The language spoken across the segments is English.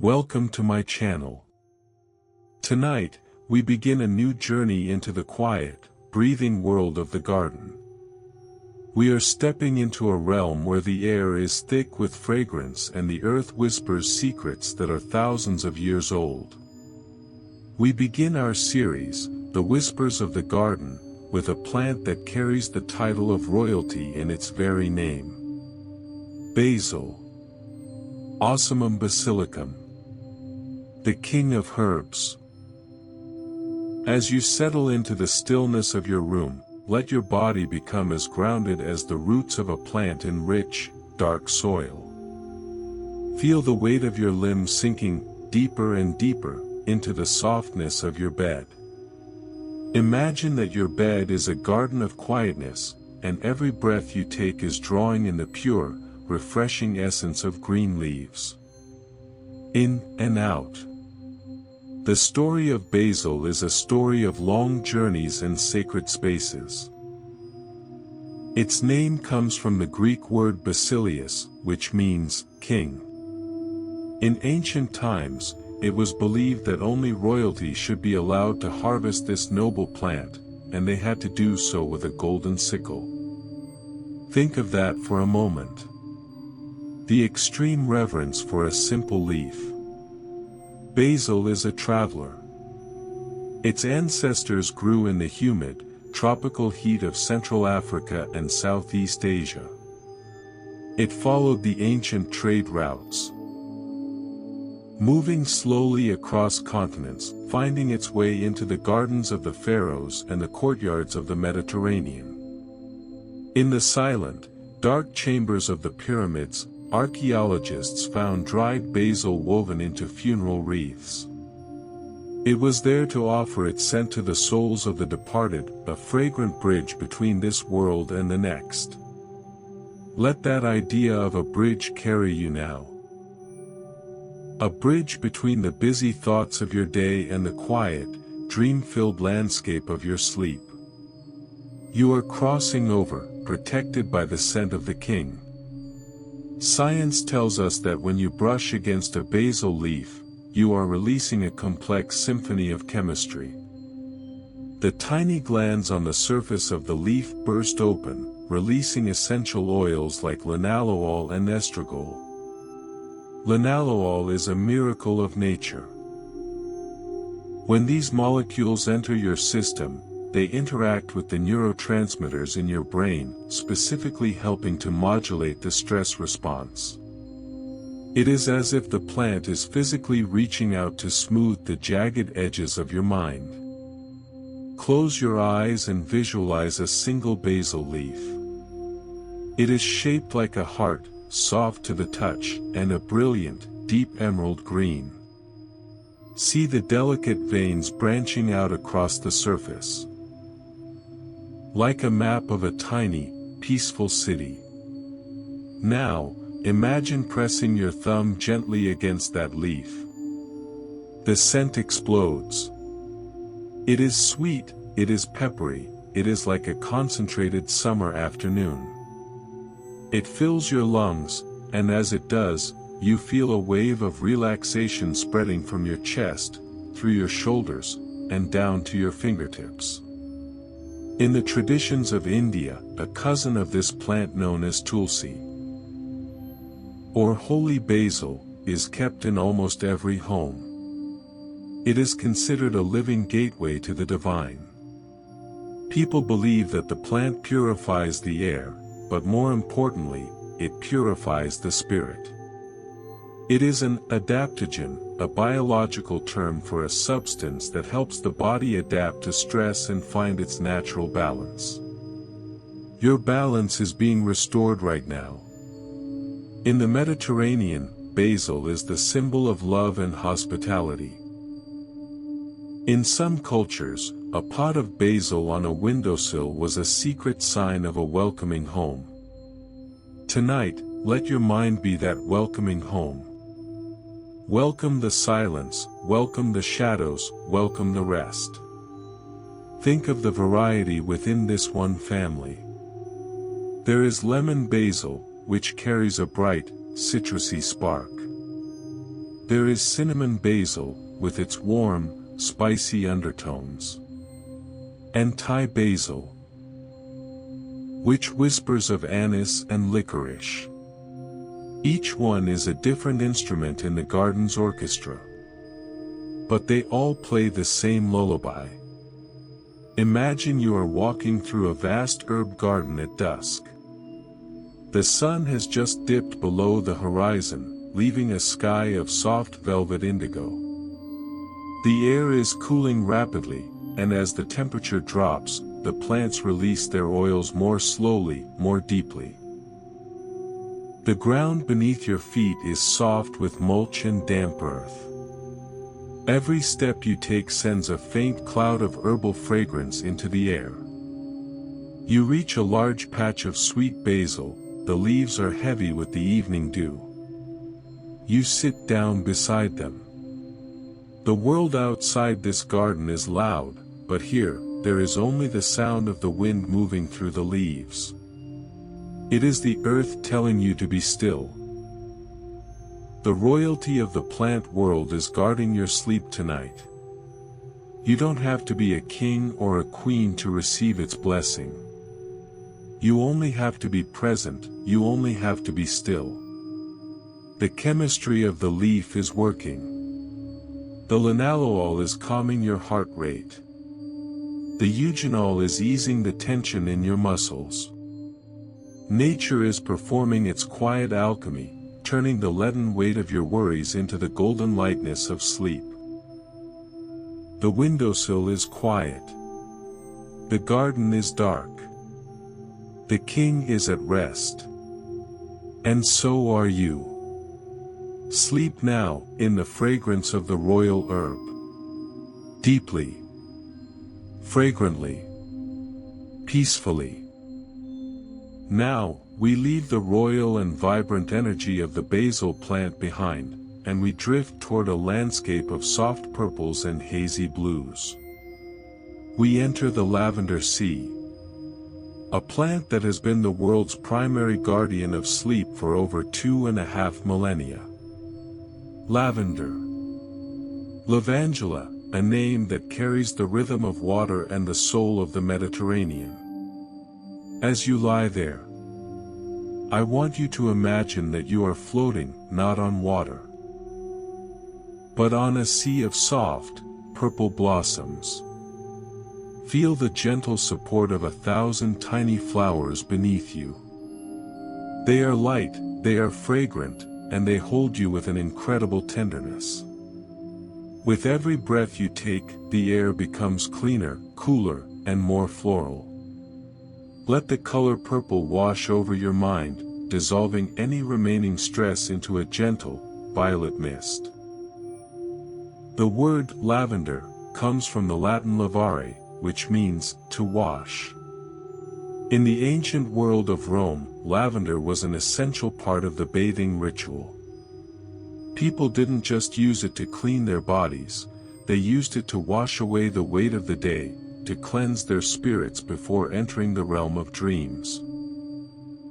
Welcome to my channel. Tonight, we begin a new journey into the quiet, breathing world of the garden. We are stepping into a realm where the air is thick with fragrance and the earth whispers secrets that are thousands of years old. We begin our series, The Whispers of the Garden, with a plant that carries the title of royalty in its very name. Basil. Ocimum basilicum. The king of herbs. As you settle into the stillness of your room, let your body become as grounded as the roots of a plant in rich, dark soil. Feel the weight of your limbs sinking deeper and deeper into the softness of your bed. Imagine that your bed is a garden of quietness, and every breath you take is drawing in the pure, refreshing essence of green leaves. In and out. The story of Basil is a story of long journeys and sacred spaces. Its name comes from the Greek word basileus, which means king. In ancient times, it was believed that only royalty should be allowed to harvest this noble plant, and they had to do so with a golden sickle. Think of that for a moment. The extreme reverence for a simple leaf. Basil is a traveler. Its ancestors grew in the humid, tropical heat of Central Africa and Southeast Asia. It followed the ancient trade routes, moving slowly across continents, finding its way into the gardens of the pharaohs and the courtyards of the Mediterranean. In the silent, dark chambers of the pyramids, archaeologists found dried basil woven into funeral wreaths. It was there to offer its scent to the souls of the departed, a fragrant bridge between this world and the next. Let that idea of a bridge carry you now. A bridge between the busy thoughts of your day and the quiet, dream-filled landscape of your sleep. You are crossing over, protected by the scent of the king. Science tells us that when you brush against a basil leaf, you are releasing a complex symphony of chemistry. The tiny glands on the surface of the leaf burst open, releasing essential oils like linalool and estragol. Linalool is a miracle of nature. When these molecules enter your system, they interact with the neurotransmitters in your brain, specifically helping to modulate the stress response. It is as if the plant is physically reaching out to smooth the jagged edges of your mind. Close your eyes and visualize a single basil leaf. It is shaped like a heart, soft to the touch, and a brilliant, deep emerald green. See the delicate veins branching out across the surface, like a map of a tiny, peaceful city. Now, imagine pressing your thumb gently against that leaf. The scent explodes. It is sweet, it is peppery, it is like a concentrated summer afternoon. It fills your lungs, and as it does, you feel a wave of relaxation spreading from your chest, through your shoulders, and down to your fingertips. In the traditions of India, a cousin of this plant known as tulsi, or holy basil, is kept in almost every home. It is considered a living gateway to the divine. People believe that the plant purifies the air, but more importantly, it purifies the spirit. It is an adaptogen, a biological term for a substance that helps the body adapt to stress and find its natural balance. Your balance is being restored right now. In the Mediterranean, basil is the symbol of love and hospitality. In some cultures, a pot of basil on a windowsill was a secret sign of a welcoming home. Tonight, let your mind be that welcoming home. Welcome the silence, welcome the shadows, welcome the rest. Think of the variety within this one family. There is lemon basil, which carries a bright, citrusy spark. There is cinnamon basil, with its warm, spicy undertones. And Thai basil, which whispers of anise and licorice. Each one is a different instrument in the garden's orchestra. But they all play the same lullaby. Imagine you are walking through a vast herb garden at dusk. The sun has just dipped below the horizon, leaving a sky of soft velvet indigo. The air is cooling rapidly, and as the temperature drops, the plants release their oils more slowly, more deeply. The ground beneath your feet is soft with mulch and damp earth. Every step you take sends a faint cloud of herbal fragrance into the air. You reach a large patch of sweet basil, the leaves are heavy with the evening dew. You sit down beside them. The world outside this garden is loud, but here, there is only the sound of the wind moving through the leaves. It is the earth telling you to be still. The royalty of the plant world is guarding your sleep tonight. You don't have to be a king or a queen to receive its blessing. You only have to be present, you only have to be still. The chemistry of the leaf is working. The linalool is calming your heart rate. The eugenol is easing the tension in your muscles. Nature is performing its quiet alchemy, turning the leaden weight of your worries into the golden lightness of sleep. The windowsill is quiet. The garden is dark. The king is at rest. And so are you. Sleep now, in the fragrance of the royal herb. Deeply. Fragrantly. Peacefully. Now, we leave the royal and vibrant energy of the basil plant behind, and we drift toward a landscape of soft purples and hazy blues. We enter the Lavender Sea. A plant that has been the world's primary guardian of sleep for over 2.5 millennia. Lavender. Lavangela, a name that carries the rhythm of water and the soul of the Mediterranean. As you lie there, I want you to imagine that you are floating, not on water, but on a sea of soft, purple blossoms. Feel the gentle support of 1,000 tiny flowers beneath you. They are light, they are fragrant, and they hold you with an incredible tenderness. With every breath you take, the air becomes cleaner, cooler, and more floral. Let the color purple wash over your mind, dissolving any remaining stress into a gentle, violet mist. The word lavender comes from the Latin lavare, which means to wash. In the ancient world of Rome, lavender was an essential part of the bathing ritual. People didn't just use it to clean their bodies, they used it to wash away the weight of the day, to cleanse their spirits before entering the realm of dreams.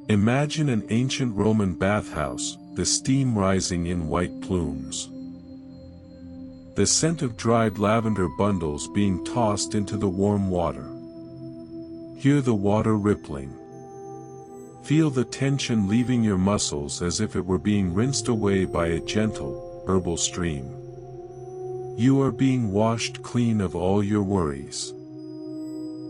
Imagine an ancient Roman bathhouse, the steam rising in white plumes. The scent of dried lavender bundles being tossed into the warm water. Hear the water rippling. Feel the tension leaving your muscles as if it were being rinsed away by a gentle, herbal stream. You are being washed clean of all your worries.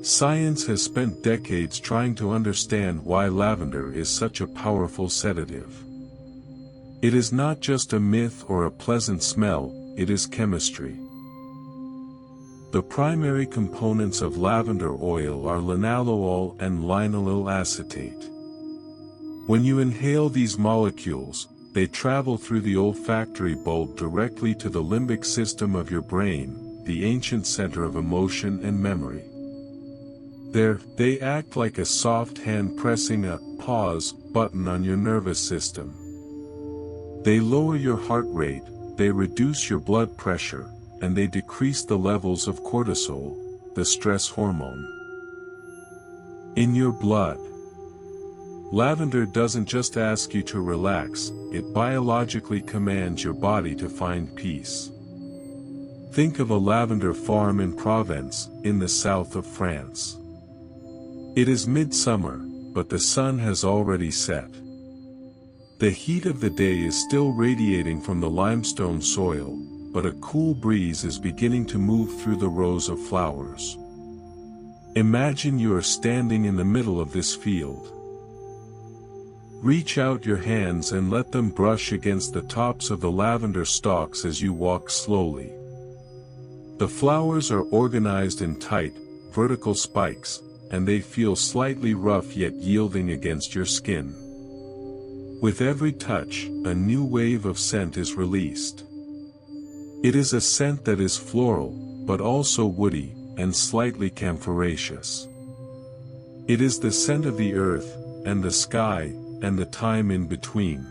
Science has spent decades trying to understand why lavender is such a powerful sedative. It is not just a myth or a pleasant smell, it is chemistry. The primary components of lavender oil are linalool and linalool acetate. When you inhale these molecules, they travel through the olfactory bulb directly to the limbic system of your brain, the ancient center of emotion and memory. There, they act like a soft hand pressing a pause button on your nervous system. They lower your heart rate, they reduce your blood pressure, and they decrease the levels of cortisol, the stress hormone, in your blood. Lavender doesn't just ask you to relax, it biologically commands your body to find peace. Think of a lavender farm in Provence, in the south of France. It is midsummer, but the sun has already set. The heat of the day is still radiating from the limestone soil, but a cool breeze is beginning to move through the rows of flowers. Imagine you are standing in the middle of this field. Reach out your hands and let them brush against the tops of the lavender stalks as you walk slowly. The flowers are organized in tight, vertical spikes, and they feel slightly rough yet yielding against your skin. With every touch, a new wave of scent is released. It is a scent that is floral, but also woody, and slightly camphoraceous. It is the scent of the earth, and the sky, and the time in between.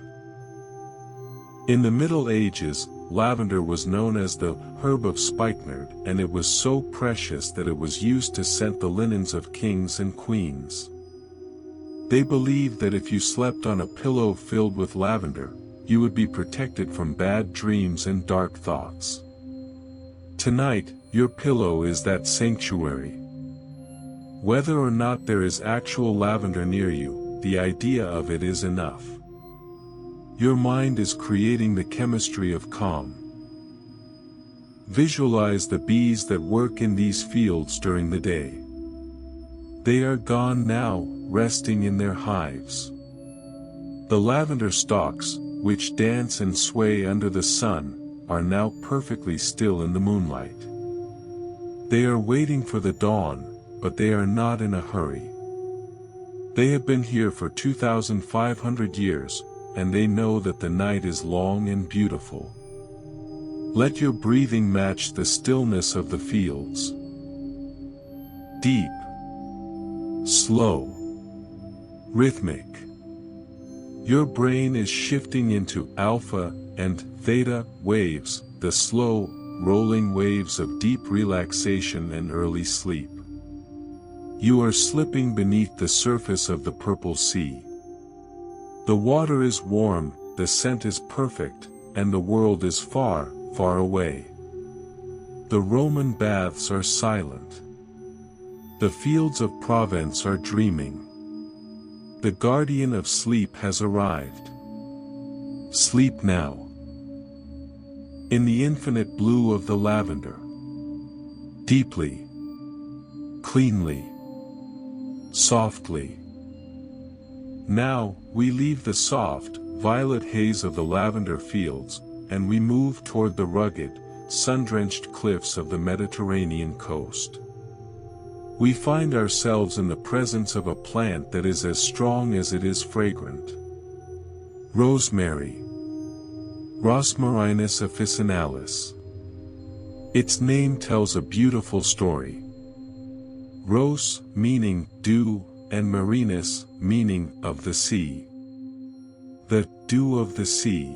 In the Middle Ages, lavender was known as the herb of spikenard, and it was so precious that it was used to scent the linens of kings and queens. They believed that if you slept on a pillow filled with lavender, you would be protected from bad dreams and dark thoughts. Tonight, your pillow is that sanctuary. Whether or not there is actual lavender near you, the idea of it is enough. Your mind is creating the chemistry of calm. Visualize the bees that work in these fields during the day. They are gone now, resting in their hives. The lavender stalks, which dance and sway under the sun, are now perfectly still in the moonlight. They are waiting for the dawn, but they are not in a hurry. They have been here for 2,500 years, and they know that the night is long and beautiful. Let your breathing match the stillness of the fields. Deep, slow, rhythmic. Your brain is shifting into alpha and theta waves, the slow, rolling waves of deep relaxation and early sleep. You are slipping beneath the surface of the purple sea. The water is warm, the scent is perfect, and the world is far, far away. The Roman baths are silent. The fields of Provence are dreaming. The guardian of sleep has arrived. Sleep now. In the infinite blue of the lavender. Deeply. Cleanly. Softly. Now, we leave the soft, violet haze of the lavender fields, and we move toward the rugged, sun-drenched cliffs of the Mediterranean coast. We find ourselves in the presence of a plant that is as strong as it is fragrant. Rosemary. Rosmarinus officinalis. Its name tells a beautiful story. Ros, meaning dew, and marinus, meaning of the sea. The dew of the sea.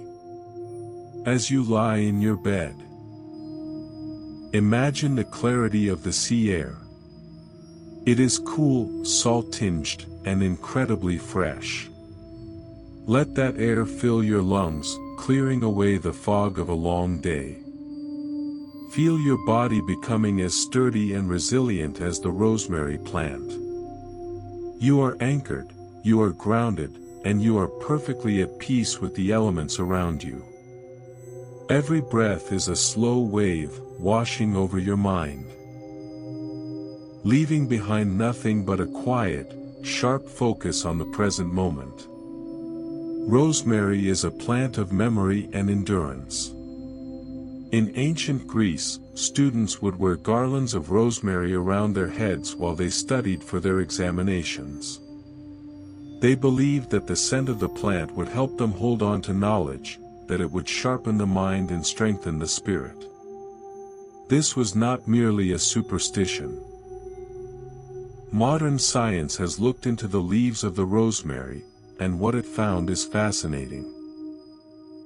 As you lie in your bed, imagine the clarity of the sea air. It is cool, salt-tinged, and incredibly fresh. Let that air fill your lungs, clearing away the fog of a long day. Feel your body becoming as sturdy and resilient as the rosemary plant. You are anchored, you are grounded, and you are perfectly at peace with the elements around you. Every breath is a slow wave, washing over your mind, leaving behind nothing but a quiet, sharp focus on the present moment. Rosemary is a plant of memory and endurance. In ancient Greece, students would wear garlands of rosemary around their heads while they studied for their examinations. They believed that the scent of the plant would help them hold on to knowledge, that it would sharpen the mind and strengthen the spirit. This was not merely a superstition. Modern science has looked into the leaves of the rosemary, and what it found is fascinating.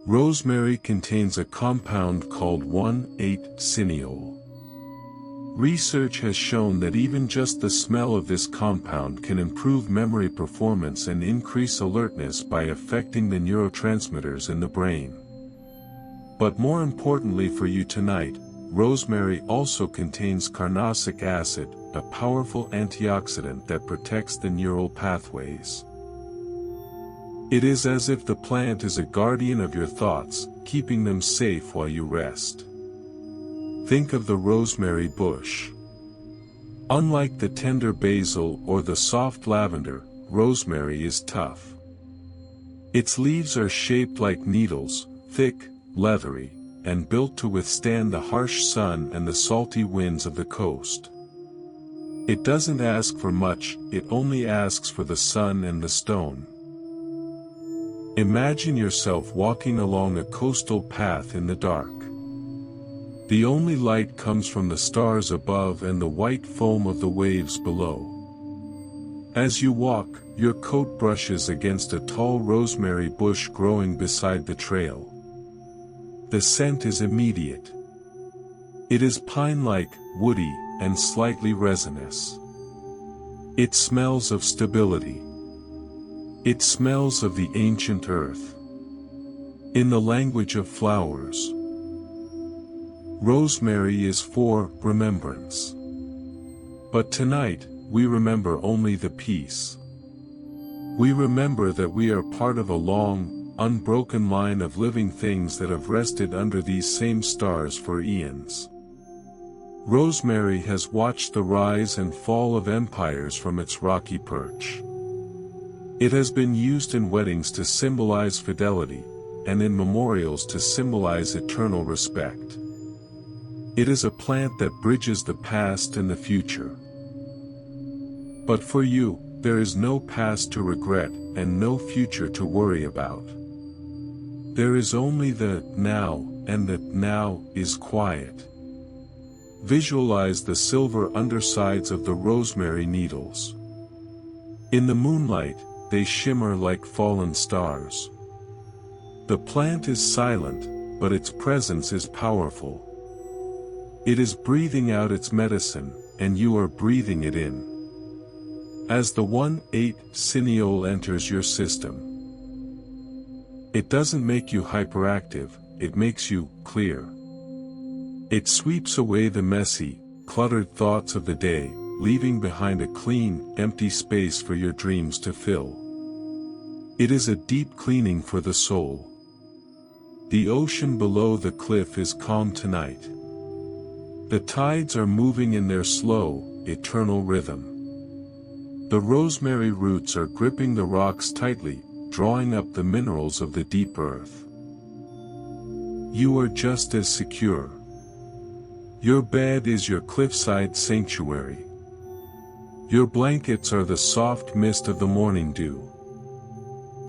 Rosemary contains a compound called 1,8-cineol. Research has shown that even just the smell of this compound can improve memory performance and increase alertness by affecting the neurotransmitters in the brain. But more importantly for you tonight, rosemary also contains carnosic acid, a powerful antioxidant that protects the neural pathways. It is as if the plant is a guardian of your thoughts, keeping them safe while you rest. Think of the rosemary bush. Unlike the tender basil or the soft lavender, rosemary is tough. Its leaves are shaped like needles, thick, leathery, and built to withstand the harsh sun and the salty winds of the coast. It doesn't ask for much, it only asks for the sun and the stone. Imagine yourself walking along a coastal path in the dark. The only light comes from the stars above and the white foam of the waves below. As you walk, your coat brushes against a tall rosemary bush growing beside the trail. The scent is immediate. It is pine-like, woody, and slightly resinous. It smells of stability. It smells of the ancient earth. In the language of flowers, rosemary is for remembrance. But tonight, we remember only the peace. We remember that we are part of a long, unbroken line of living things that have rested under these same stars for eons. Rosemary has watched the rise and fall of empires from its rocky perch. It has been used in weddings to symbolize fidelity, and in memorials to symbolize eternal respect. It is a plant that bridges the past and the future. But for you, there is no past to regret, and no future to worry about. There is only the now, and the now is quiet. Visualize the silver undersides of the rosemary needles. In the moonlight, they shimmer like fallen stars. The plant is silent, but its presence is powerful. It is breathing out its medicine, and you are breathing it in. As the 1,8 cineole enters your system, it doesn't make you hyperactive, it makes you clear. It sweeps away the messy, cluttered thoughts of the day, leaving behind a clean, empty space for your dreams to fill. It is a deep cleaning for the soul. The ocean below the cliff is calm tonight. The tides are moving in their slow, eternal rhythm. The rosemary roots are gripping the rocks tightly, drawing up the minerals of the deep earth. You are just as secure. Your bed is your cliffside sanctuary. Your blankets are the soft mist of the morning dew.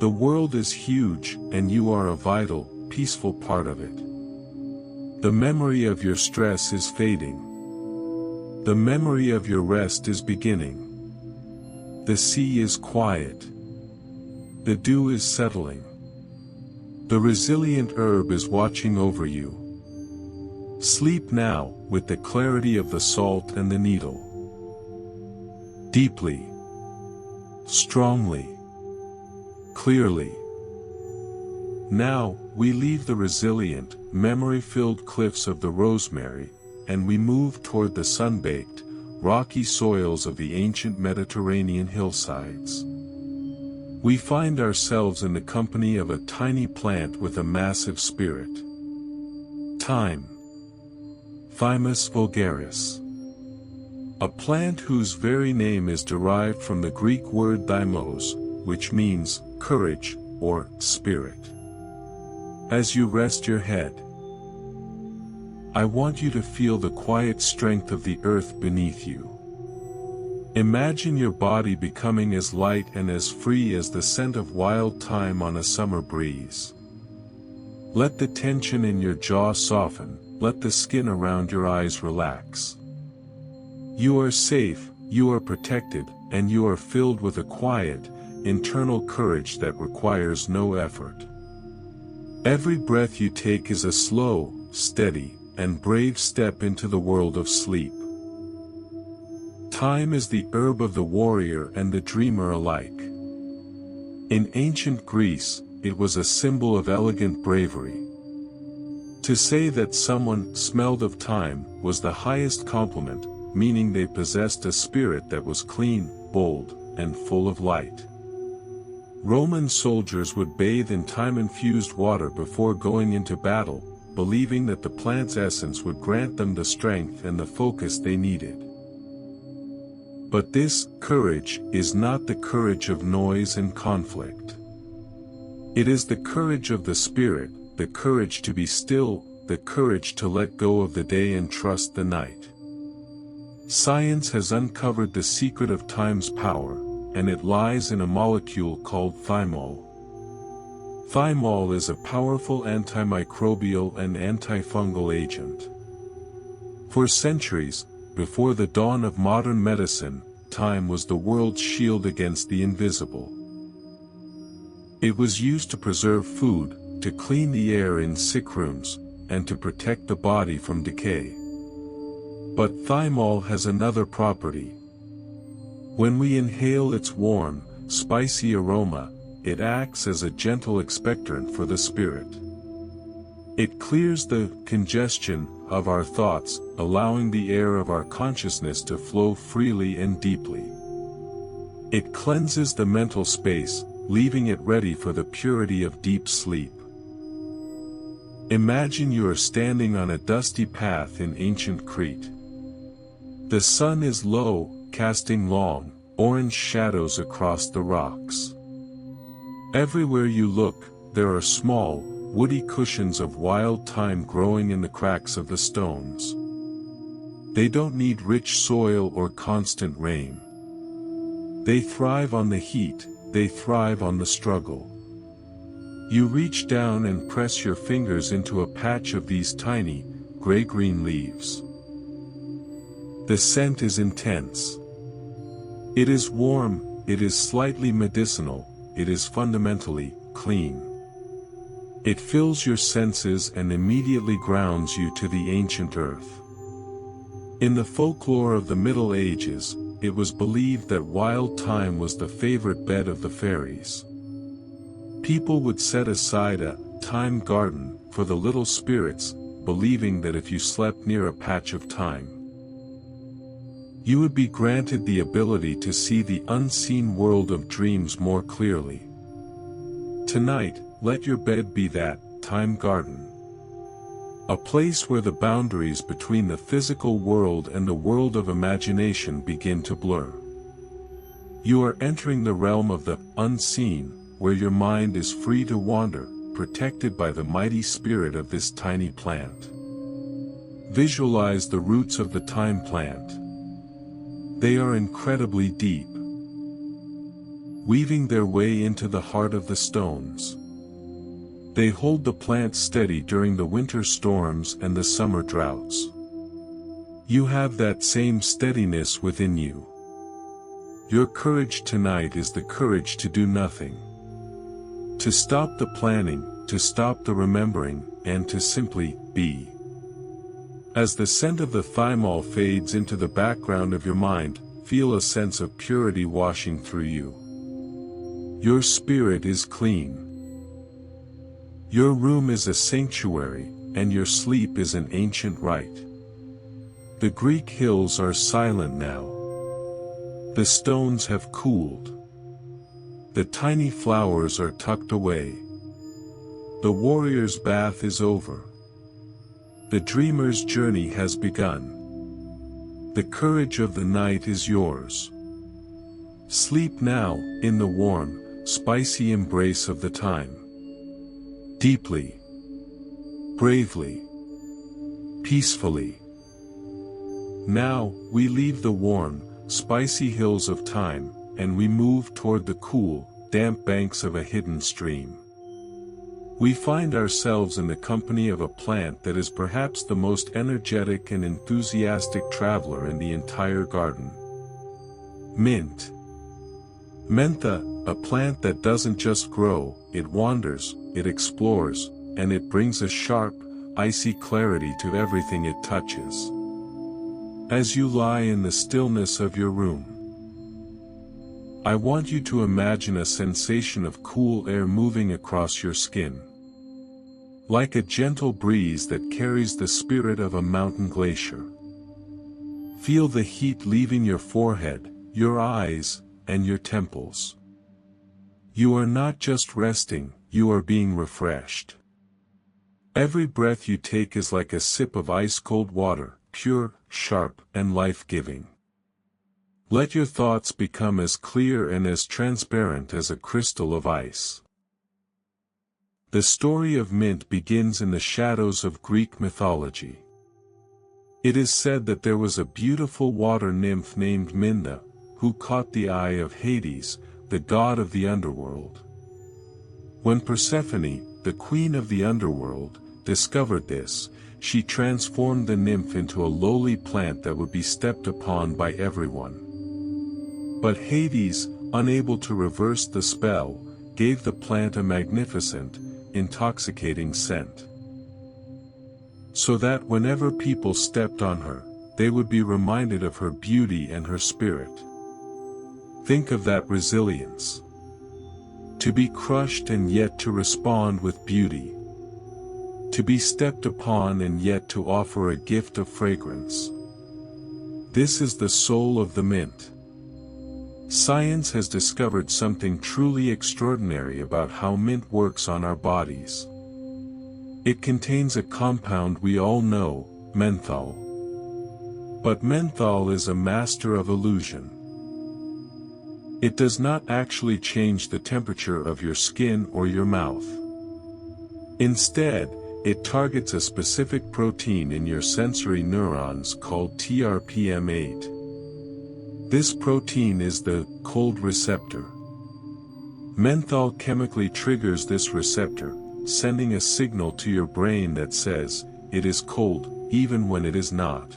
The world is huge, and you are a vital, peaceful part of it. The memory of your stress is fading. The memory of your rest is beginning. The sea is quiet. The dew is settling. The resilient herb is watching over you. Sleep now, with the clarity of the salt and the needle. Deeply, strongly, clearly. Now, we leave the resilient, memory-filled cliffs of the rosemary, and we move toward the sun-baked, rocky soils of the ancient Mediterranean hillsides. We find ourselves in the company of a tiny plant with a massive spirit. Thyme. Thymus vulgaris. A plant whose very name is derived from the Greek word thymos, which means courage or spirit. As you rest your head, I want you to feel the quiet strength of the earth beneath you. Imagine your body becoming as light and as free as the scent of wild thyme on a summer breeze. Let the tension in your jaw soften, let the skin around your eyes relax. You are safe, you are protected, and you are filled with a quiet, internal courage that requires no effort. Every breath you take is a slow, steady, and brave step into the world of sleep. Thyme is the herb of the warrior and the dreamer alike. In ancient Greece, it was a symbol of elegant bravery. To say that someone smelled of thyme was the highest compliment, meaning they possessed a spirit that was clean, bold, and full of light. Roman soldiers would bathe in thyme-infused water before going into battle, believing that the plant's essence would grant them the strength and the focus they needed. But this courage is not the courage of noise and conflict. It is the courage of the spirit, the courage to be still, the courage to let go of the day and trust the night. Science has uncovered the secret of thyme's power, and it lies in a molecule called thymol. Thymol is a powerful antimicrobial and antifungal agent. For centuries, before the dawn of modern medicine, thyme was the world's shield against the invisible. It was used to preserve food, to clean the air in sick rooms, and to protect the body from decay. But thymol has another property. When we inhale its warm, spicy aroma, it acts as a gentle expectorant for the spirit. It clears the congestion of our thoughts, allowing the air of our consciousness to flow freely and deeply. It cleanses the mental space, leaving it ready for the purity of deep sleep. Imagine you are standing on a dusty path in ancient Crete. The sun is low, casting long, orange shadows across the rocks. Everywhere you look, there are small, woody cushions of wild thyme growing in the cracks of the stones. They don't need rich soil or constant rain. They thrive on the heat, they thrive on the struggle. You reach down and press your fingers into a patch of these tiny, gray-green leaves. The scent is intense. It is warm, it is slightly medicinal, it is fundamentally clean. It fills your senses and immediately grounds you to the ancient earth. In the folklore of the Middle Ages, it was believed that wild thyme was the favorite bed of the fairies. People would set aside a thyme garden for the little spirits, believing that if you slept near a patch of thyme, you would be granted the ability to see the unseen world of dreams more clearly. Tonight, let your bed be that thyme garden. A place where the boundaries between the physical world and the world of imagination begin to blur. You are entering the realm of the unseen, where your mind is free to wander, protected by the mighty spirit of this tiny plant. Visualize the roots of the thyme plant. They are incredibly deep, weaving their way into the heart of the stones. They hold the plant steady during the winter storms and the summer droughts. You have that same steadiness within you. Your courage tonight is the courage to do nothing. To stop the planning, to stop the remembering, and to simply be. As the scent of the thymol fades into the background of your mind, feel a sense of purity washing through you. Your spirit is clean. Your room is a sanctuary, and your sleep is an ancient rite. The Greek hills are silent now. The stones have cooled. The tiny flowers are tucked away. The warrior's bath is over. The dreamer's journey has begun. The courage of the night is yours. Sleep now, in the warm, spicy embrace of the thyme. Deeply, bravely, peacefully. Now, we leave the warm, spicy hills of thyme, and we move toward the cool, damp banks of a hidden stream. We find ourselves in the company of a plant that is perhaps the most energetic and enthusiastic traveler in the entire garden. Mint. Mentha, a plant that doesn't just grow, it wanders, it explores, and it brings a sharp, icy clarity to everything it touches. As you lie in the stillness of your room, I want you to imagine a sensation of cool air moving across your skin, like a gentle breeze that carries the spirit of a mountain glacier. Feel the heat leaving your forehead, your eyes, and your temples. You are not just resting, you are being refreshed. Every breath you take is like a sip of ice-cold water, pure, sharp, and life-giving. Let your thoughts become as clear and as transparent as a crystal of ice. The story of mint begins in the shadows of Greek mythology. It is said that there was a beautiful water nymph named Minda, who caught the eye of Hades, the god of the underworld. When Persephone, the queen of the underworld, discovered this, she transformed the nymph into a lowly plant that would be stepped upon by everyone. But Hades, unable to reverse the spell, gave the plant a magnificent, intoxicating scent. So that whenever people stepped on her, they would be reminded of her beauty and her spirit. Think of that resilience. To be crushed and yet to respond with beauty. To be stepped upon and yet to offer a gift of fragrance. This is the soul of the mint. Science has discovered something truly extraordinary about how mint works on our bodies. It contains a compound we all know, menthol. But menthol is a master of illusion. It does not actually change the temperature of your skin or your mouth. Instead, it targets a specific protein in your sensory neurons called TRPM8. This protein is the cold receptor. Menthol chemically triggers this receptor, sending a signal to your brain that says, it is cold, even when it is not.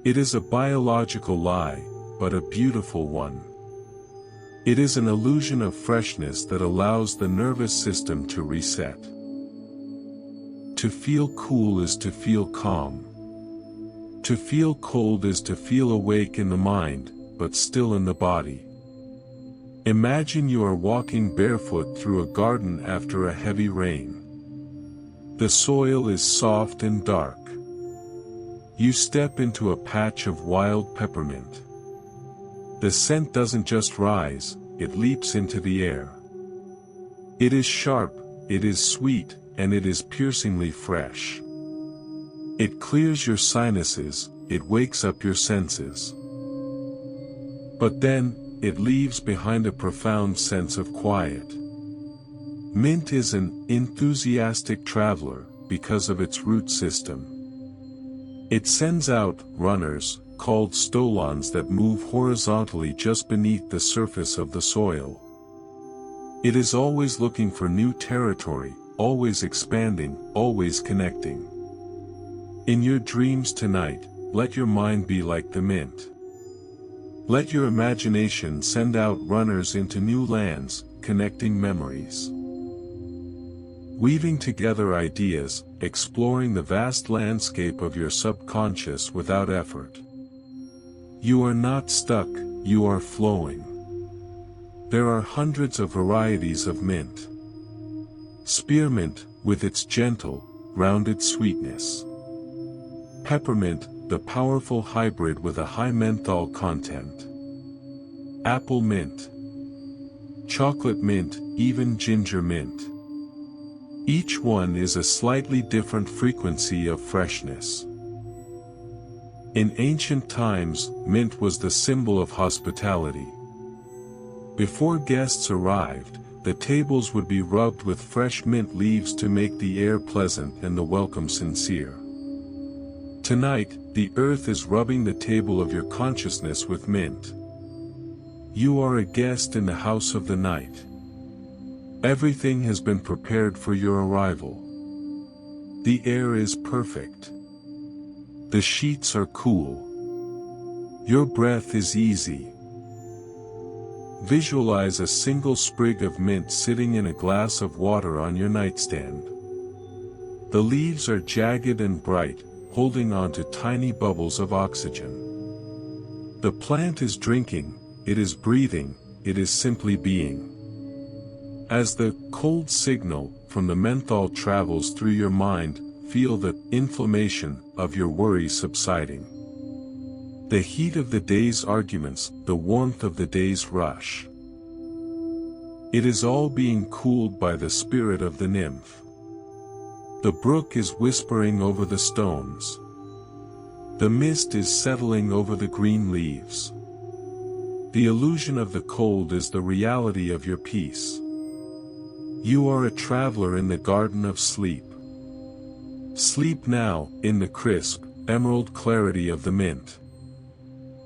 It is a biological lie, but a beautiful one. It is an illusion of freshness that allows the nervous system to reset. To feel cool is to feel calm. To feel cold is to feel awake in the mind, but still in the body. Imagine you are walking barefoot through a garden after a heavy rain. The soil is soft and dark. You step into a patch of wild peppermint. The scent doesn't just rise, it leaps into the air. It is sharp, it is sweet, and it is piercingly fresh. It clears your sinuses, it wakes up your senses. But then, it leaves behind a profound sense of quiet. Mint is an enthusiastic traveler because of its root system. It sends out runners, called stolons, that move horizontally just beneath the surface of the soil. It is always looking for new territory, always expanding, always connecting. In your dreams tonight, let your mind be like the mint. Let your imagination send out runners into new lands, connecting memories. Weaving together ideas, exploring the vast landscape of your subconscious without effort. You are not stuck, you are flowing. There are hundreds of varieties of mint. Spearmint, with its gentle, rounded sweetness. Peppermint, the powerful hybrid with a high menthol content. Apple mint. Chocolate mint, even ginger mint. Each one is a slightly different frequency of freshness. In ancient times, mint was the symbol of hospitality. Before guests arrived, the tables would be rubbed with fresh mint leaves to make the air pleasant and the welcome sincere. Tonight, the earth is rubbing the table of your consciousness with mint. You are a guest in the house of the night. Everything has been prepared for your arrival. The air is perfect. The sheets are cool. Your breath is easy. Visualize a single sprig of mint sitting in a glass of water on your nightstand. The leaves are jagged and bright, holding on to tiny bubbles of oxygen. The plant is drinking, it is breathing, it is simply being. As the cold signal from the menthol travels through your mind, feel the inflammation of your worry subsiding. The heat of the day's arguments, the warmth of the day's rush. It is all being cooled by the spirit of the nymph. The brook is whispering over the stones. The mist is settling over the green leaves. The illusion of the cold is the reality of your peace. You are a traveler in the garden of sleep. Sleep now, in the crisp, emerald clarity of the mint.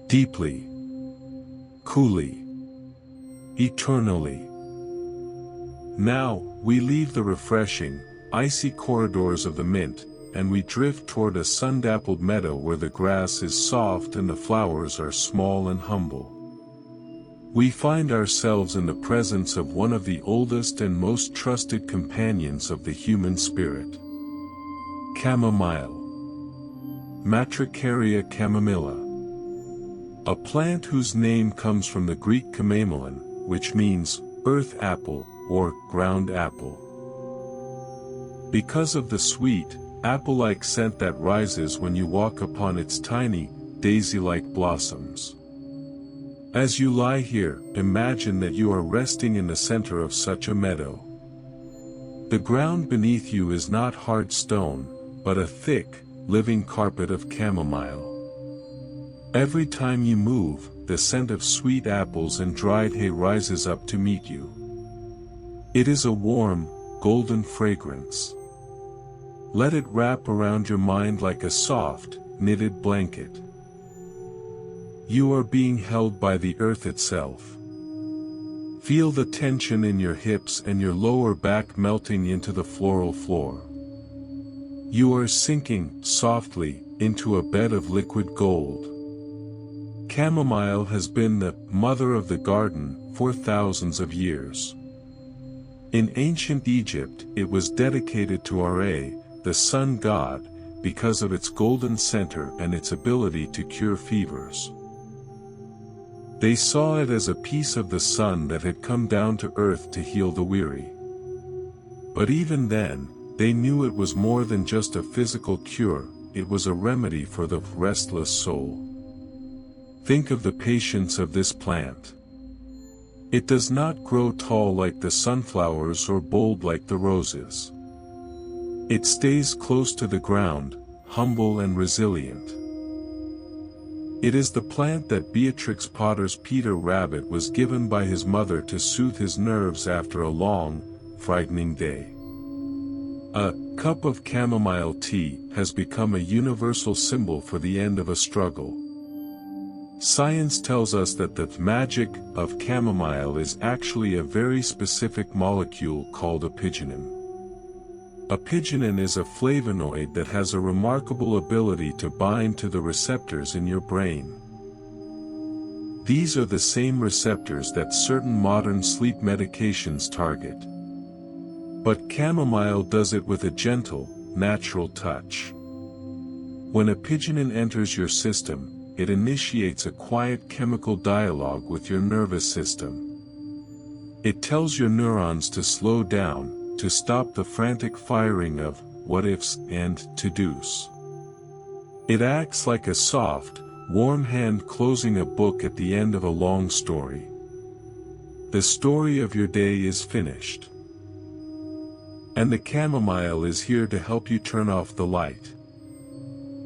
Deeply. Coolly. Eternally. Now, we leave the refreshing, icy corridors of the mint, and we drift toward a sun-dappled meadow where the grass is soft and the flowers are small and humble. We find ourselves in the presence of one of the oldest and most trusted companions of the human spirit. Chamomile. Matricaria chamomilla. A plant whose name comes from the Greek chamomile, which means earth apple or ground apple. Because of the sweet, apple-like scent that rises when you walk upon its tiny, daisy-like blossoms. As you lie here, imagine that you are resting in the center of such a meadow. The ground beneath you is not hard stone, but a thick, living carpet of chamomile. Every time you move, the scent of sweet apples and dried hay rises up to meet you. It is a warm, golden fragrance. Let it wrap around your mind like a soft, knitted blanket. You are being held by the earth itself. Feel the tension in your hips and your lower back melting into the floral floor. You are sinking, softly, into a bed of liquid gold. Chamomile has been the mother of the garden for thousands of years. In ancient Egypt, it was dedicated to Ra, the sun god, because of its golden center and its ability to cure fevers. They saw it as a piece of the sun that had come down to earth to heal the weary. But even then, they knew it was more than just a physical cure, it was a remedy for the restless soul. Think of the patience of this plant. It does not grow tall like the sunflowers or bold like the roses. It stays close to the ground, humble and resilient. It is the plant that Beatrix Potter's Peter Rabbit was given by his mother to soothe his nerves after a long, frightening day. A cup of chamomile tea has become a universal symbol for the end of a struggle. Science tells us that the magic of chamomile is actually a very specific molecule called apigenin. Apigenin is a flavonoid that has a remarkable ability to bind to the receptors in your brain. These are the same receptors that certain modern sleep medications target. But chamomile does it with a gentle, natural touch. When apigenin enters your system, it initiates a quiet chemical dialogue with your nervous system. It tells your neurons to slow down, to stop the frantic firing of what-ifs and to-dos. It acts like a soft, warm hand closing a book at the end of a long story. The story of your day is finished. And the chamomile is here to help you turn off the light.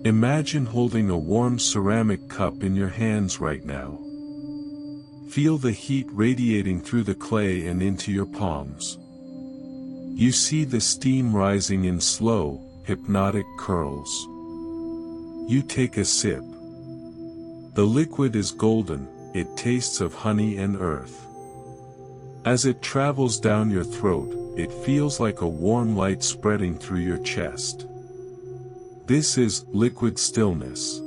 Imagine holding a warm ceramic cup in your hands right now. Feel the heat radiating through the clay and into your palms. You see the steam rising in slow, hypnotic curls. You take a sip. The liquid is golden, it tastes of honey and earth. As it travels down your throat, it feels like a warm light spreading through your chest. This is liquid stillness.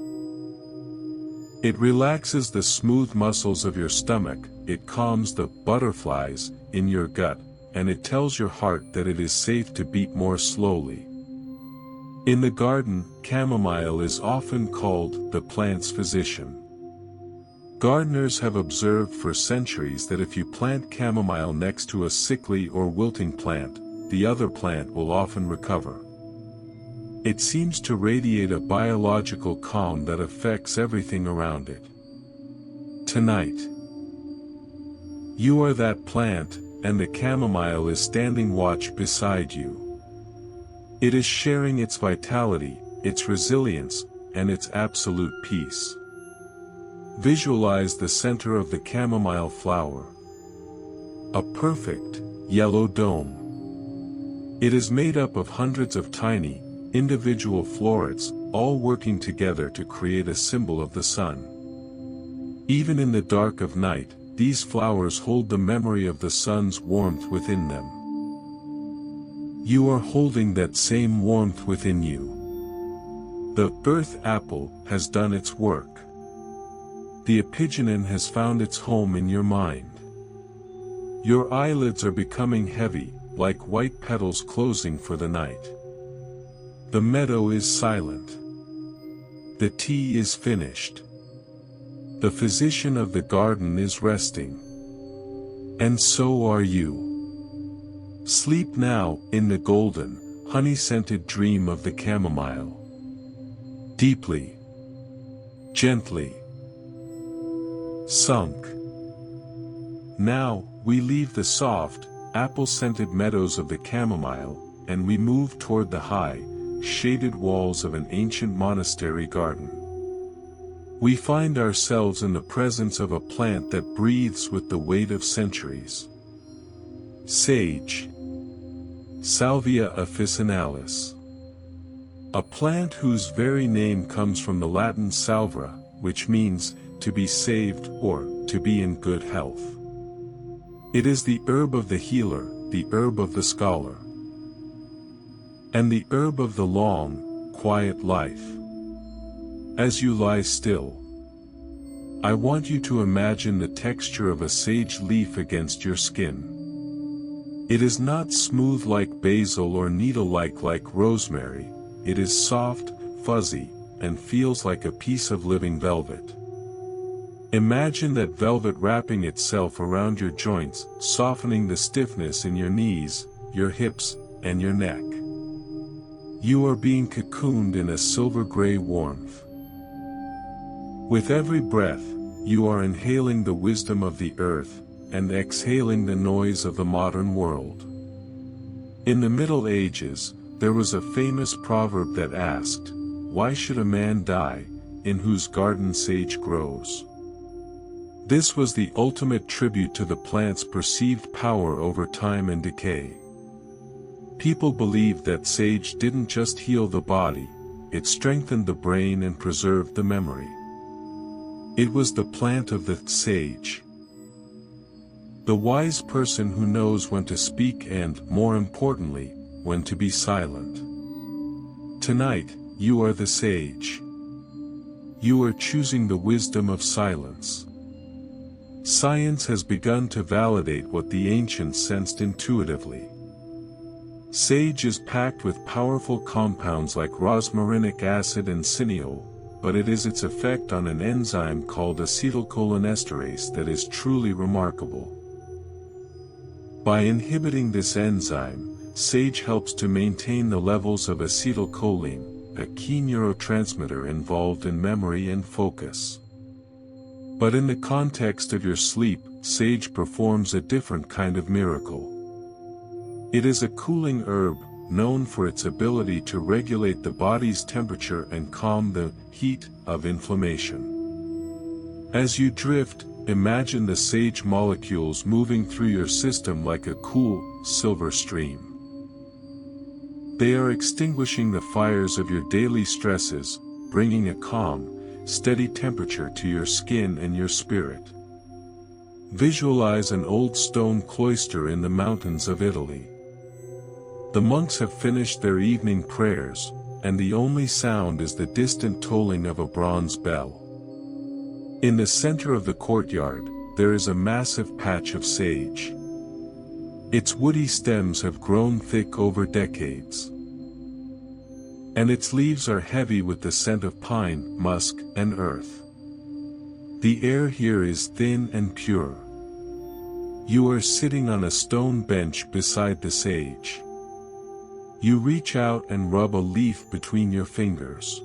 It relaxes the smooth muscles of your stomach, it calms the butterflies in your gut, and it tells your heart that it is safe to beat more slowly. In the garden, chamomile is often called the plant's physician. Gardeners have observed for centuries that if you plant chamomile next to a sickly or wilting plant, the other plant will often recover. It seems to radiate a biological calm that affects everything around it. Tonight, you are that plant, and the chamomile is standing watch beside you. It is sharing its vitality, its resilience, and its absolute peace. Visualize the center of the chamomile flower. A perfect, yellow dome. It is made up of hundreds of tiny, individual florets, all working together to create a symbol of the sun. Even in the dark of night, these flowers hold the memory of the sun's warmth within them. You are holding that same warmth within you. The earth apple has done its work. The epigenon has found its home in your mind. Your eyelids are becoming heavy, like white petals closing for the night. The meadow is silent. The tea is finished. The physician of the garden is resting. And so are you. Sleep now, in the golden, honey-scented dream of the chamomile. Deeply. Gently. Sunk. Now, we leave the soft, apple-scented meadows of the chamomile, and we move toward the high, shaded walls of an ancient monastery garden. We find ourselves in the presence of a plant that breathes with the weight of centuries. Sage. Salvia officinalis. A plant whose very name comes from the Latin salvare, which means, to be saved or, to be in good health. It is the herb of the healer, the herb of the scholar. And the herb of the long, quiet life. As you lie still, I want you to imagine the texture of a sage leaf against your skin. It is not smooth like basil or needle-like rosemary, it is soft, fuzzy, and feels like a piece of living velvet. Imagine that velvet wrapping itself around your joints, softening the stiffness in your knees, your hips, and your neck. You are being cocooned in a silver-gray warmth. With every breath, you are inhaling the wisdom of the earth, and exhaling the noise of the modern world. In the Middle Ages, there was a famous proverb that asked, "Why should a man die, in whose garden sage grows?" This was the ultimate tribute to the plant's perceived power over time and decay. People believed that sage didn't just heal the body, it strengthened the brain and preserved the memory. It was the plant of the sage. The wise person who knows when to speak and, more importantly, when to be silent. Tonight, you are the sage. You are choosing the wisdom of silence. Science has begun to validate what the ancients sensed intuitively. Sage is packed with powerful compounds like rosmarinic acid and cineol, but it is its effect on an enzyme called acetylcholinesterase that is truly remarkable. By inhibiting this enzyme, sage helps to maintain the levels of acetylcholine, a key neurotransmitter involved in memory and focus. But in the context of your sleep, sage performs a different kind of miracle. It is a cooling herb, known for its ability to regulate the body's temperature and calm the heat of inflammation. As you drift, imagine the sage molecules moving through your system like a cool, silver stream. They are extinguishing the fires of your daily stresses, bringing a calm, steady temperature to your skin and your spirit. Visualize an old stone cloister in the mountains of Italy. The monks have finished their evening prayers, and the only sound is the distant tolling of a bronze bell. In the center of the courtyard, there is a massive patch of sage. Its woody stems have grown thick over decades. and its leaves are heavy with the scent of pine, musk, and earth. The air here is thin and pure. You are sitting on a stone bench beside the sage. You reach out and rub a leaf between your fingers.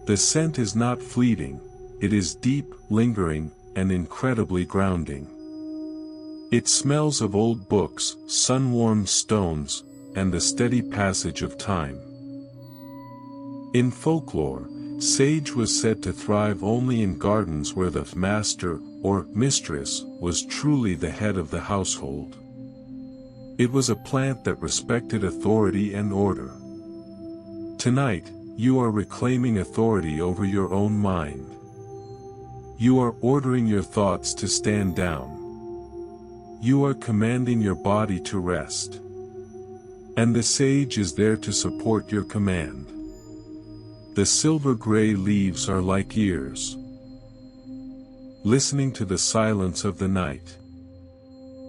The scent is not fleeting, it is deep, lingering, and incredibly grounding. It smells of old books, sun-warmed stones, and the steady passage of time. In folklore, sage was said to thrive only in gardens where the master, or mistress, was truly the head of the household. It was a plant that respected authority and order. Tonight, you are reclaiming authority over your own mind. You are ordering your thoughts to stand down. You are commanding your body to rest. And the sage is there to support your command. The silver-gray leaves are like ears, listening to the silence of the night.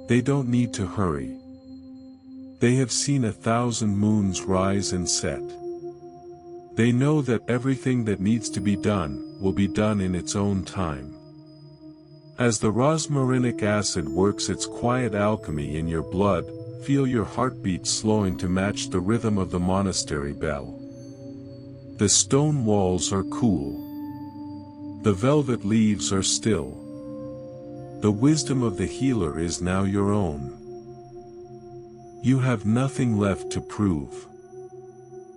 They don't need to hurry. They have seen 1,000 moons rise and set. They know that everything that needs to be done, will be done in its own time. As the rosmarinic acid works its quiet alchemy in your blood, feel your heartbeat slowing to match the rhythm of the monastery bell. The stone walls are cool. The velvet leaves are still. The wisdom of the healer is now your own. You have nothing left to prove.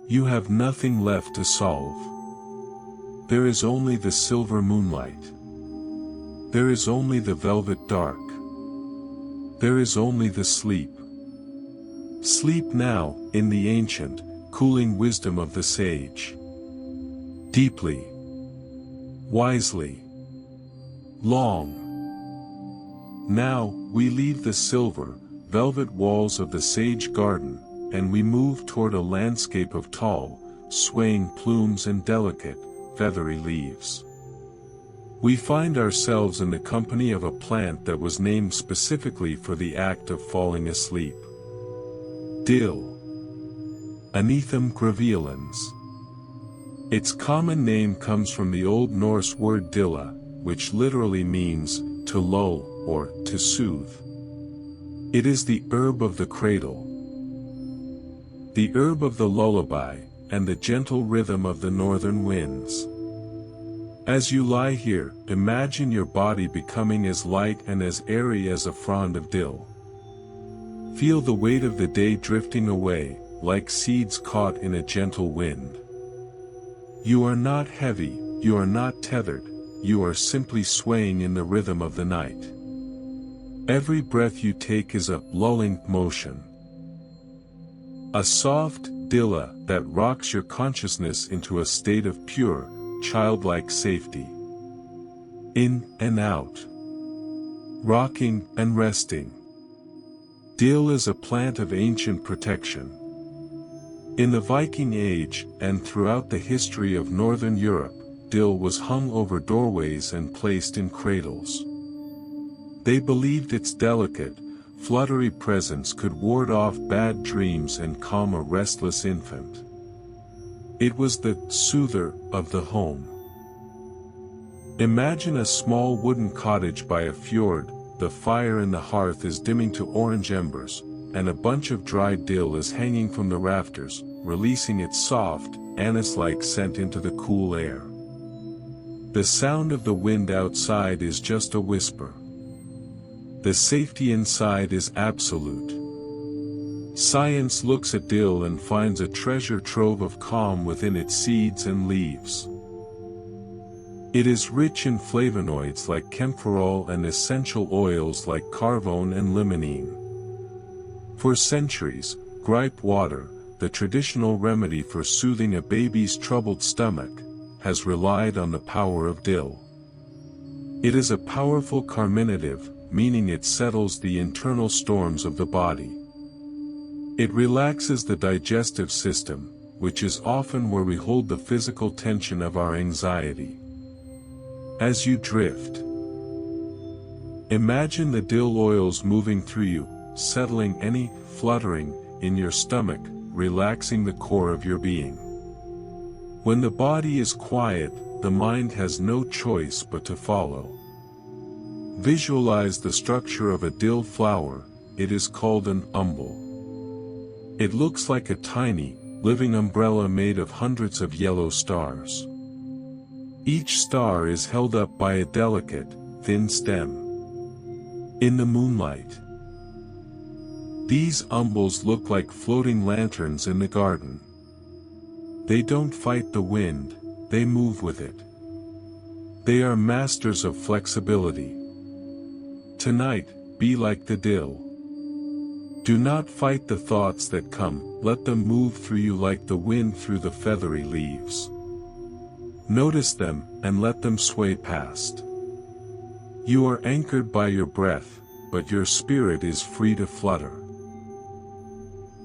You have nothing left to solve. There is only the silver moonlight. There is only the velvet dark. There is only the sleep. Sleep now, in the ancient, cooling wisdom of the sage. Deeply. Wisely. Long. Now, we leave the silver, velvet walls of the sage garden, and we move toward a landscape of tall, swaying plumes and delicate, feathery leaves. We find ourselves in the company of a plant that was named specifically for the act of falling asleep. Dill. Anethum graveolens. Its common name comes from the Old Norse word dilla, which literally means, to lull, or, to soothe. It is the herb of the cradle, the herb of the lullaby, and the gentle rhythm of the northern winds. As you lie here, imagine your body becoming as light and as airy as a frond of dill. Feel the weight of the day drifting away, like seeds caught in a gentle wind. You are not heavy, you are not tethered, you are simply swaying in the rhythm of the night. Every breath you take is a lulling motion. A soft dilla that rocks your consciousness into a state of pure, childlike safety. In and out. Rocking and resting. Dill is a plant of ancient protection. In the Viking Age, and throughout the history of Northern Europe, dill was hung over doorways and placed in cradles. They believed its delicate, fluttery presence could ward off bad dreams and calm a restless infant. It was the soother of the home. Imagine a small wooden cottage by a fjord, the fire in the hearth is dimming to orange embers, and a bunch of dried dill is hanging from the rafters, releasing its soft, anise-like scent into the cool air. The sound of the wind outside is just a whisper. The safety inside is absolute. Science looks at dill and finds a treasure trove of calm within its seeds and leaves. It is rich in flavonoids like camphorol and essential oils like carvone and limonene. For centuries, gripe water, the traditional remedy for soothing a baby's troubled stomach, has relied on the power of dill. It is a powerful carminative, meaning it settles the internal storms of the body. It relaxes the digestive system, which is often where we hold the physical tension of our anxiety. As you drift, imagine the dill oils moving through you, settling any fluttering in your stomach, relaxing the core of your being. When the body is quiet, the mind has no choice but to follow. Visualize the structure of a dill flower. It is called an umbel. It looks like a tiny, living umbrella made of hundreds of yellow stars. Each star is held up by a delicate, thin stem. In the moonlight, these umbels look like floating lanterns in the garden. They don't fight the wind, they move with it. They are masters of flexibility. Tonight, be like the dill. Do not fight the thoughts that come, let them move through you like the wind through the feathery leaves. Notice them, and let them sway past. You are anchored by your breath, but your spirit is free to flutter.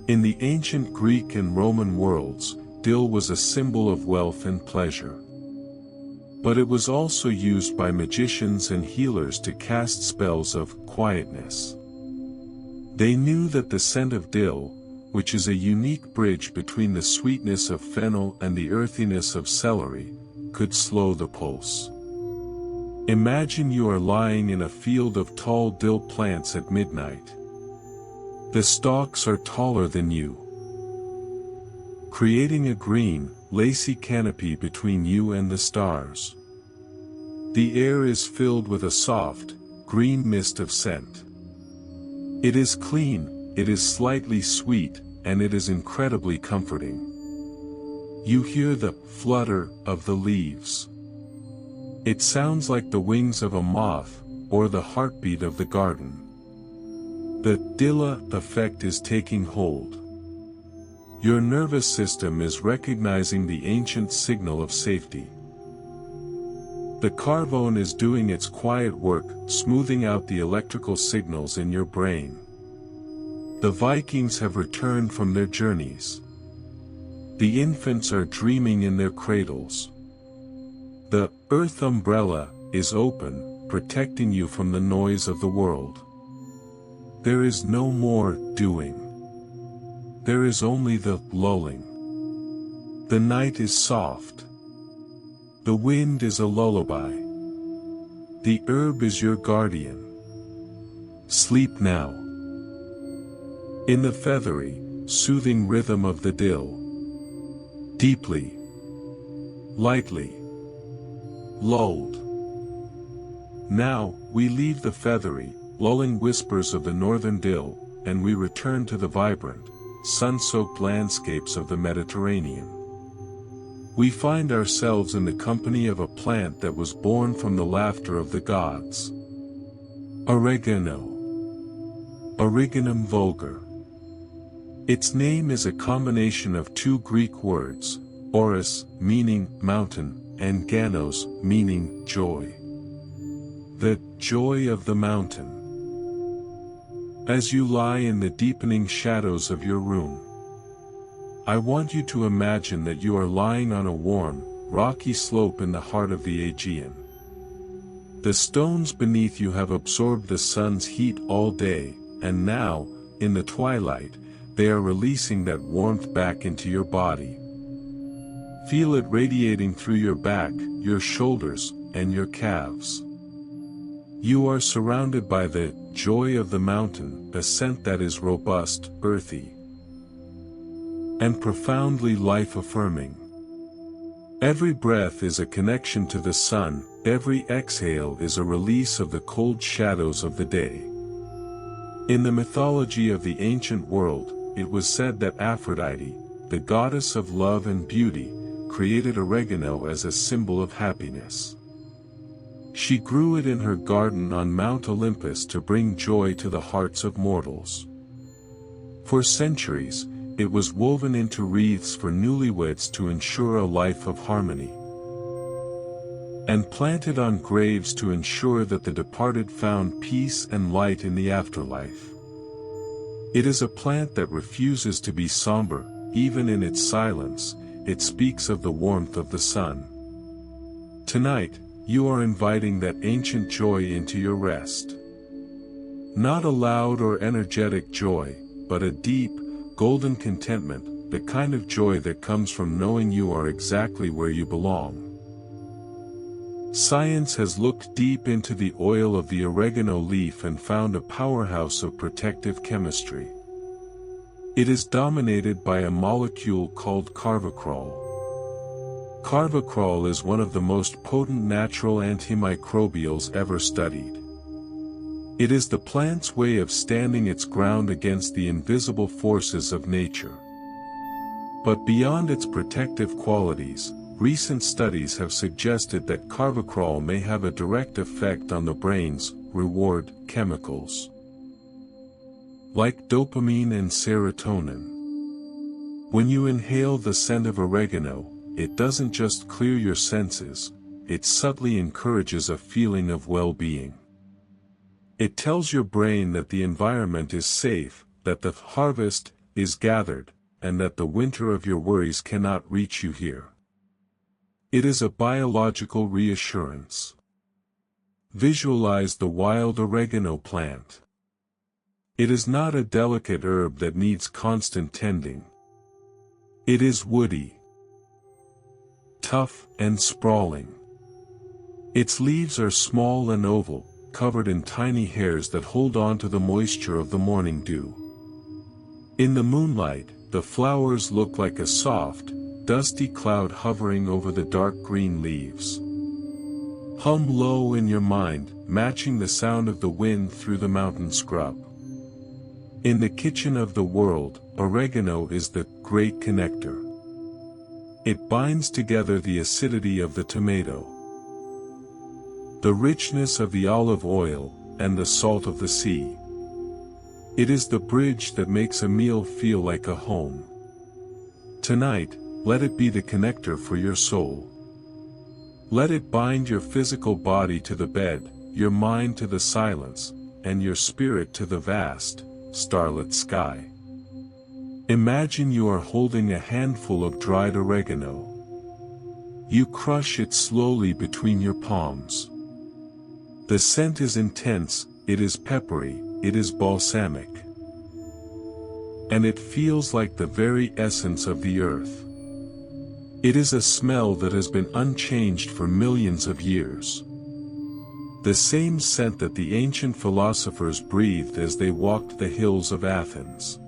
In the ancient Greek and Roman worlds, dill was a symbol of wealth and pleasure. But it was also used by magicians and healers to cast spells of quietness. They knew that the scent of dill, which is a unique bridge between the sweetness of fennel and the earthiness of celery, could slow the pulse. Imagine you are lying in a field of tall dill plants at midnight. The stalks are taller than you, creating a green, lacy canopy between you and the stars. The air is filled with a soft, green mist of scent. It is clean, it is slightly sweet, and it is incredibly comforting. You hear the flutter of the leaves. It sounds like the wings of a moth, or the heartbeat of the garden. The Dilla effect is taking hold. Your nervous system is recognizing the ancient signal of safety. The carvone is doing its quiet work, smoothing out the electrical signals in your brain. The Vikings have returned from their journeys. The infants are dreaming in their cradles. The earth umbrella is open, protecting you from the noise of the world. There is no more doing. There is only the lulling. The night is soft. The wind is a lullaby. The herb is your guardian. Sleep now. In the feathery, soothing rhythm of the dill. Deeply, lightly, lulled. Now, we leave the feathery, lulling whispers of the northern dill, and we return to the vibrant, sun-soaked landscapes of the Mediterranean. We find ourselves in the company of a plant that was born from the laughter of the gods. Oregano. Origanum vulgar. Its name is a combination of two Greek words, oris, meaning mountain, and ganos, meaning joy. The joy of the mountain. As you lie in the deepening shadows of your room, I want you to imagine that you are lying on a warm, rocky slope in the heart of the Aegean. The stones beneath you have absorbed the sun's heat all day, and now, in the twilight, they are releasing that warmth back into your body. Feel it radiating through your back, your shoulders, and your calves. You are surrounded by the joy of the mountain, a scent that is robust, earthy, and profoundly life-affirming. Every breath is a connection to the sun, every exhale is a release of the cold shadows of the day. In the mythology of the ancient world, it was said that Aphrodite, the goddess of love and beauty, created oregano as a symbol of happiness. She grew it in her garden on Mount Olympus to bring joy to the hearts of mortals. For centuries, it was woven into wreaths for newlyweds to ensure a life of harmony, and planted on graves to ensure that the departed found peace and light in the afterlife. It is a plant that refuses to be somber, even in its silence, it speaks of the warmth of the sun. Tonight, you are inviting that ancient joy into your rest. Not a loud or energetic joy, but a deep, golden contentment, the kind of joy that comes from knowing you are exactly where you belong. Science has looked deep into the oil of the oregano leaf and found a powerhouse of protective chemistry. It is dominated by a molecule called carvacrol. Carvacrol is one of the most potent natural antimicrobials ever studied. It is the plant's way of standing its ground against the invisible forces of nature. But beyond its protective qualities, recent studies have suggested that carvacrol may have a direct effect on the brain's reward chemicals, like dopamine and serotonin. When you inhale the scent of oregano, it doesn't just clear your senses, it subtly encourages a feeling of well-being. It tells your brain that the environment is safe, that the harvest is gathered, and that the winter of your worries cannot reach you here. It is a biological reassurance. Visualize the wild oregano plant. It is not a delicate herb that needs constant tending. It is woody, tough and sprawling. Its leaves are small and oval, covered in tiny hairs that hold on to the moisture of the morning dew. In the moonlight, the flowers look like a soft, dusty cloud hovering over the dark green leaves. Hum low in your mind, matching the sound of the wind through the mountain scrub. In the kitchen of the world, oregano is the great connector. It binds together the acidity of the tomato, the richness of the olive oil, and the salt of the sea. It is the bridge that makes a meal feel like a home. Tonight, let it be the connector for your soul. Let it bind your physical body to the bed, your mind to the silence, and your spirit to the vast, starlit sky. Imagine you are holding a handful of dried oregano. You crush it slowly between your palms. The scent is intense, it is peppery, it is balsamic. And it feels like the very essence of the earth. It is a smell that has been unchanged for millions of years. The same scent that the ancient philosophers breathed as they walked the hills of Athens.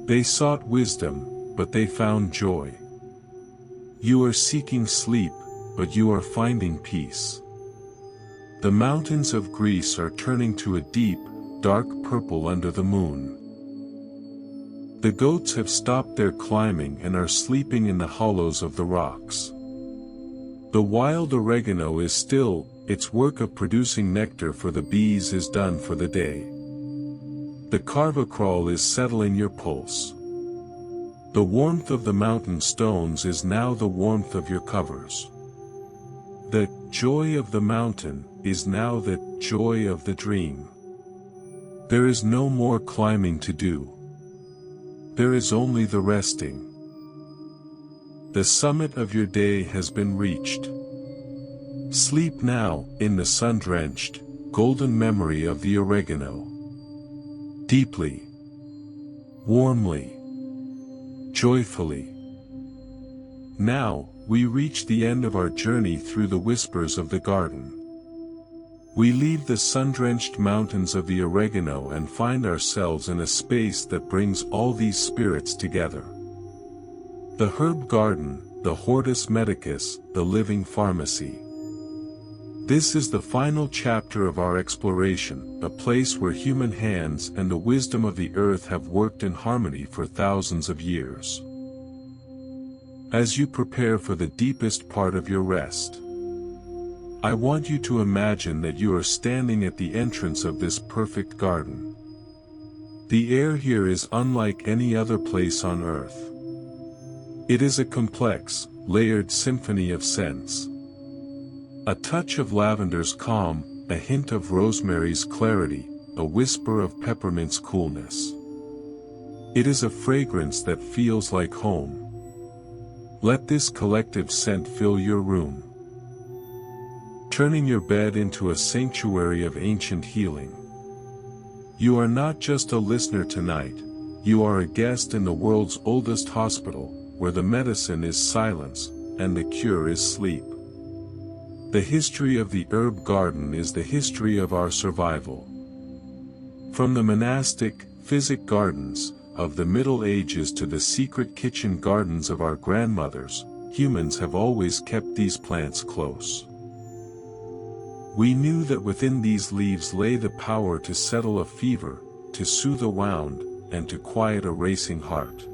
They sought wisdom, but they found joy. You are seeking sleep, but you are finding peace. The mountains of Greece are turning to a deep, dark purple under the moon. The goats have stopped their climbing and are sleeping in the hollows of the rocks. The wild oregano is still, its work of producing nectar for the bees is done for the day. The carvacrol is settling your pulse. The warmth of the mountain stones is now the warmth of your covers. The joy of the mountain is now the joy of the dream. There is no more climbing to do. There is only the resting. The summit of your day has been reached. Sleep now, in the sun-drenched, golden memory of the oregano. Deeply, warmly, joyfully. Now, we reach the end of our journey through the whispers of the garden. We leave the sun-drenched mountains of the oregano and find ourselves in a space that brings all these spirits together. The herb garden, the hortus medicus, the living pharmacy. This is the final chapter of our exploration, a place where human hands and the wisdom of the earth have worked in harmony for thousands of years. As you prepare for the deepest part of your rest, I want you to imagine that you are standing at the entrance of this perfect garden. The air here is unlike any other place on earth. It is a complex, layered symphony of scents. A touch of lavender's calm, a hint of rosemary's clarity, a whisper of peppermint's coolness. It is a fragrance that feels like home. Let this collective scent fill your room, turning your bed into a sanctuary of ancient healing. You are not just a listener tonight, You are a guest in the world's oldest hospital, where the medicine is silence, and the cure is sleep. The history of the herb garden is the history of our survival. From the monastic, physic gardens of the Middle Ages to the secret kitchen gardens of our grandmothers, humans have always kept these plants close. We knew that within these leaves lay the power to settle a fever, to soothe a wound, and to quiet a racing heart.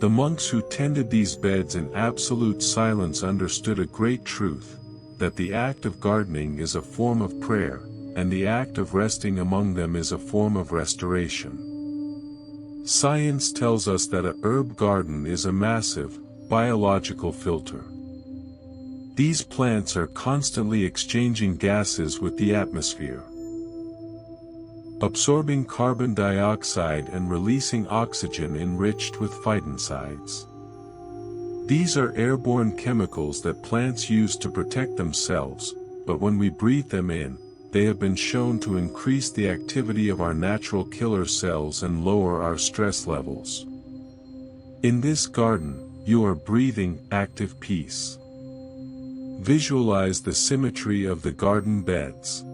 The monks who tended these beds in absolute silence understood a great truth, that the act of gardening is a form of prayer, and the act of resting among them is a form of restoration. Science tells us that a herb garden is a massive, biological filter. These plants are constantly exchanging gases with the atmosphere, absorbing carbon dioxide and releasing oxygen enriched with phytoncides. These are airborne chemicals that plants use to protect themselves, but when we breathe them in, they have been shown to increase the activity of our natural killer cells and lower our stress levels. In this garden, you are breathing active peace. Visualize the symmetry of the garden beds.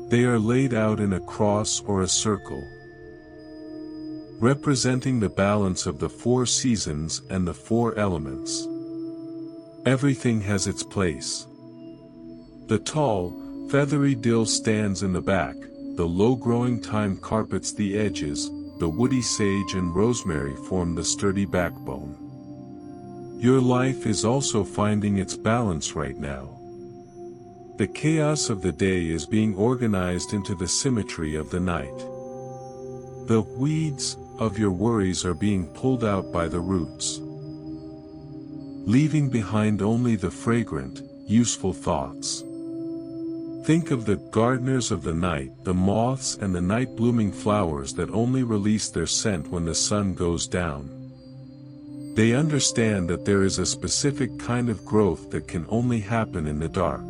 They are laid out in a cross or a circle, representing the balance of the 4 seasons and the 4 elements. Everything has its place. The tall, feathery dill stands in the back, the low-growing thyme carpets the edges, the woody sage and rosemary form the sturdy backbone. Your life is also finding its balance right now. The chaos of the day is being organized into the symmetry of the night. The weeds of your worries are being pulled out by the roots, leaving behind only the fragrant, useful thoughts. Think of the gardeners of the night, the moths and the night-blooming flowers that only release their scent when the sun goes down. They understand that there is a specific kind of growth that can only happen in the dark.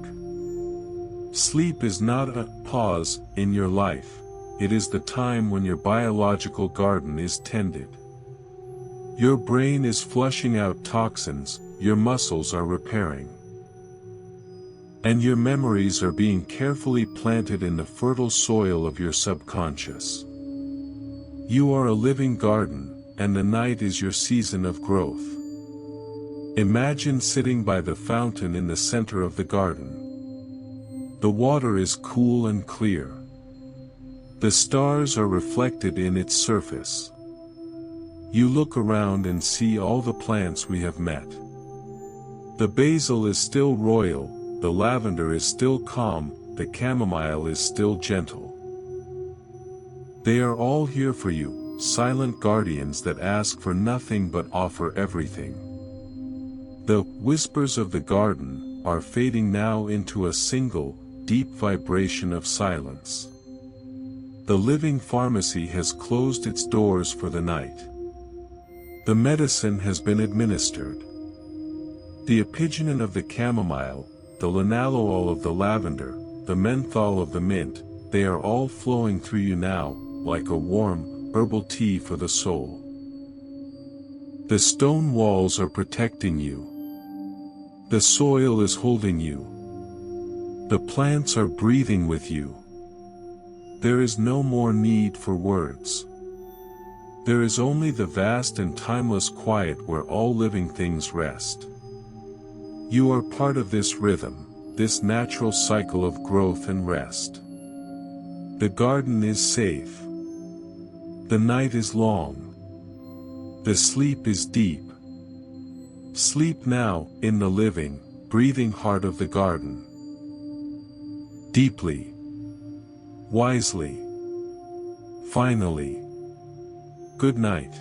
Sleep is not a pause in your life, it is the time when your biological garden is tended. Your brain is flushing out toxins, your muscles are repairing, and your memories are being carefully planted in the fertile soil of your subconscious. You are a living garden, and the night is your season of growth. Imagine sitting by the fountain in the center of the garden. The water is cool and clear. The stars are reflected in its surface. You look around and see all the plants we have met. The basil is still royal, the lavender is still calm, the chamomile is still gentle. They are all here for you, silent guardians that ask for nothing but offer everything. The whispers of the garden are fading now into a single, deep vibration of silence. The living pharmacy has closed its doors for the night. The medicine has been administered. The apigenin of the chamomile, the linalool of the lavender, the menthol of the mint, they are all flowing through you now, like a warm, herbal tea for the soul. The stone walls are protecting you. The soil is holding you. The plants are breathing with you. There is no more need for words. There is only the vast and timeless quiet where all living things rest. You are part of this rhythm, this natural cycle of growth and rest. The garden is safe. The night is long. The sleep is deep. Sleep now, in the living, breathing heart of the garden. Deeply. Wisely. Finally. Good night.